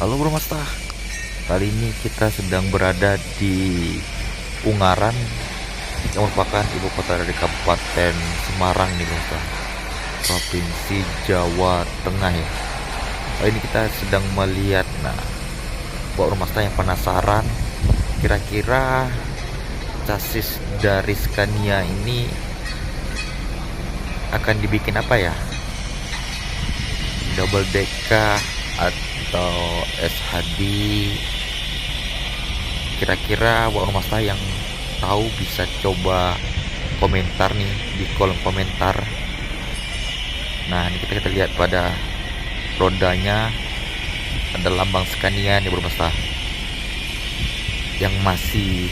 Halo Bro Masta, kali ini kita sedang berada di Ungaran yang merupakan ibu kota dari Kabupaten Semarang nih Bro Masta, Provinsi Jawa Tengah ya. Kali ini kita sedang melihat, buat Bro Masta yang penasaran, kira-kira chassis dari Scania ini akan dibikin apa ya? Double deck atau SHD? Kira-kira buat Masta yang tahu bisa coba komentar nih di kolom komentar. Nah, ini kita lihat pada rodanya ada lambang Scania nih Bro Masta, yang masih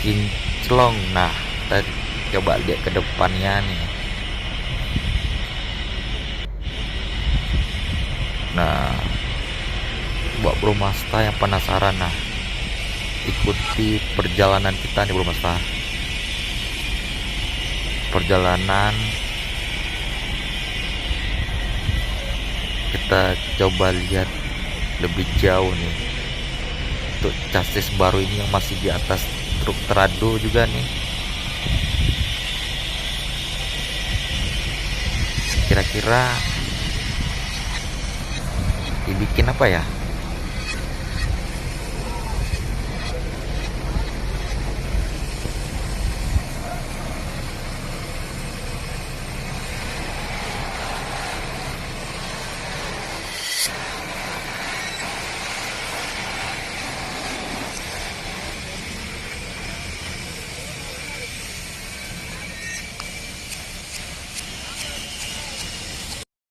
kinclong. Nah, kita coba lihat ke depannya nih. Nah, buat Bro Masta yang penasaran, ikuti perjalanan kita nih Bro Masta. Perjalanan kita coba lihat lebih jauh nih untuk chassis baru ini yang masih di atas truk Trado juga nih. Kira-kira dibikin apa ya?